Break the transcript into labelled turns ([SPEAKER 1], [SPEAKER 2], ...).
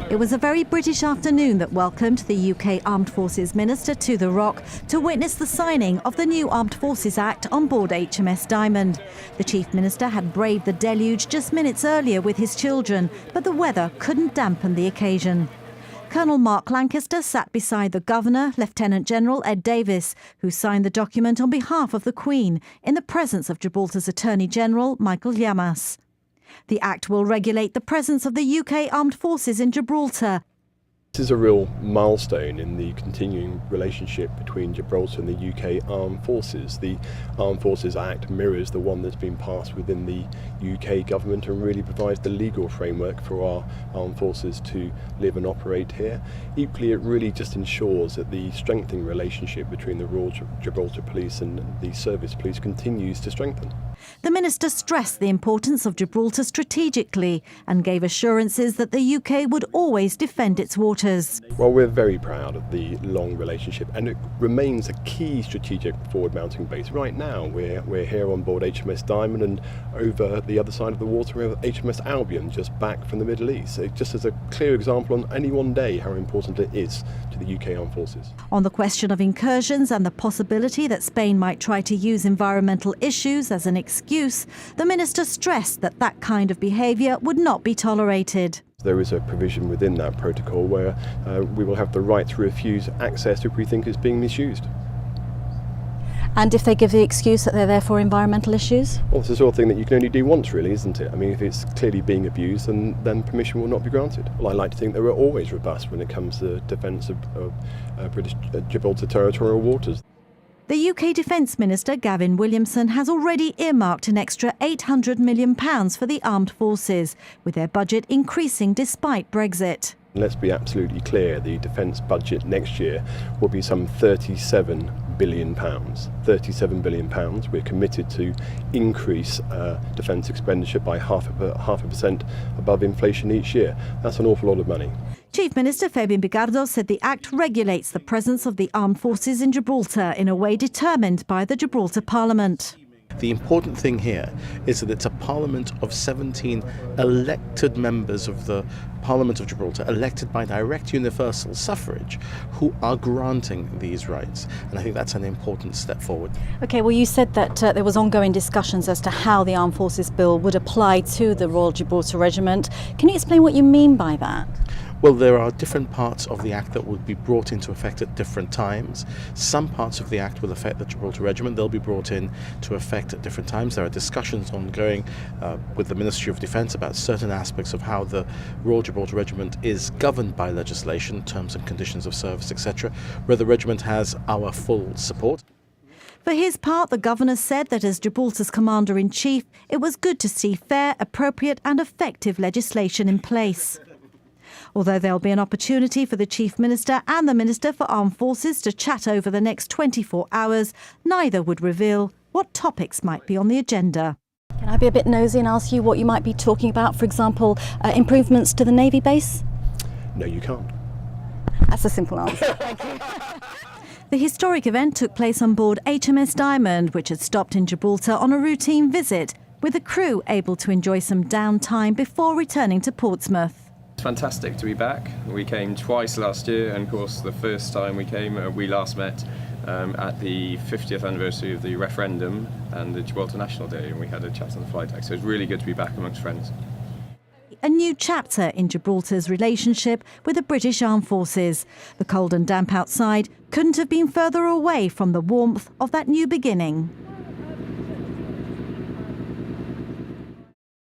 [SPEAKER 1] It was a very British afternoon that welcomed the UK Armed Forces Minister to the Rock to witness the signing of the new Armed Forces Act on board HMS Diamond. The Chief Minister had braved the deluge just minutes earlier with his children, but the weather couldn't dampen the occasion. Colonel Mark Lancaster sat beside the Governor, Lieutenant General Ed Davis, who signed the document on behalf of the Queen in the presence of Gibraltar's Attorney General Michael Llamas. The Act will regulate the presence of the UK Armed Forces in Gibraltar.
[SPEAKER 2] This is a real milestone in the continuing relationship between Gibraltar and the UK Armed Forces. The Armed Forces Act mirrors the one that's been passed within the UK government and really provides the legal framework for our armed forces to live and operate here. Equally, it really just ensures that the strengthening relationship between the Royal Gibraltar Police and the Service Police continues to strengthen.
[SPEAKER 1] The Minister stressed the importance of Gibraltar strategically and gave assurances that the UK would always defend its waters.
[SPEAKER 2] Well, we're very proud of the long relationship, and it remains a key strategic forward-mounting base. Right now, we're here on board HMS Diamond, and over the other side of the water we have HMS Albion, just back from the Middle East. It just is a clear example on any one day how important it is to the UK Armed Forces.
[SPEAKER 1] On the question of incursions and the possibility that Spain might try to use environmental issues as an excuse, the Minister stressed that that kind of behaviour would not be tolerated.
[SPEAKER 2] There is a provision within that protocol where we will have the right to refuse access if we think it's being misused.
[SPEAKER 1] And if they give the excuse that they're there for environmental issues?
[SPEAKER 2] Well, it's the sort of thing that you can only do once, really, isn't it? I mean, if it's clearly being abused, then permission will not be granted. Well, I like to think that we're always robust when it comes to defence of British Gibraltar territorial waters.
[SPEAKER 1] The UK Defence Minister, Gavin Williamson, has already earmarked an extra £800 million for the armed forces, with their budget increasing despite Brexit.
[SPEAKER 2] Let's be absolutely clear, the defence budget next year will be some £37 billion. £37 billion. We're committed to increase defence expenditure by half a percent above inflation each year. That's an awful lot of money.
[SPEAKER 1] Chief Minister Fabian Picardo said the Act regulates the presence of the armed forces in Gibraltar in a way determined by the Gibraltar Parliament.
[SPEAKER 3] The important thing here is that it's a parliament of 17 elected members of the Parliament of Gibraltar, elected by direct universal suffrage, who are granting these rights. And I think that's an important step forward.
[SPEAKER 1] OK, well, you said that there was ongoing discussions as to how the Armed Forces Bill would apply to the Royal Gibraltar Regiment. Can you explain what you mean by that?
[SPEAKER 3] Well, there are different parts of the Act that will be brought into effect at different times. Some parts of the Act will affect the Gibraltar Regiment. They'll be brought in to effect at different times. There are discussions ongoing with the Ministry of Defence about certain aspects of how the Royal Gibraltar Regiment is governed by legislation, terms and conditions of service, etc., where the regiment has our full support.
[SPEAKER 1] For his part, the Governor said that as Gibraltar's Commander-in-Chief, it was good to see fair, appropriate and effective legislation in place. Although there'll be an opportunity for the Chief Minister and the Minister for Armed Forces to chat over the next 24 hours, neither would reveal what topics might be on the agenda. Can I be a bit nosy and ask you what you might be talking about? For example, improvements to the Navy base?
[SPEAKER 2] No, you can't.
[SPEAKER 1] That's a simple answer. Thank you. The historic event took place on board HMS Diamond, which had stopped in Gibraltar on a routine visit, with the crew able to enjoy some downtime before returning to Portsmouth.
[SPEAKER 4] It's fantastic to be back. We came twice last year, and of course the first time we came, we last met at the 50th anniversary of the referendum and the Gibraltar National Day, and we had a chat on the flight deck, so it's really good to be back amongst friends.
[SPEAKER 1] A new chapter in Gibraltar's relationship with the British Armed Forces. The cold and damp outside couldn't have been further away from the warmth of that new beginning.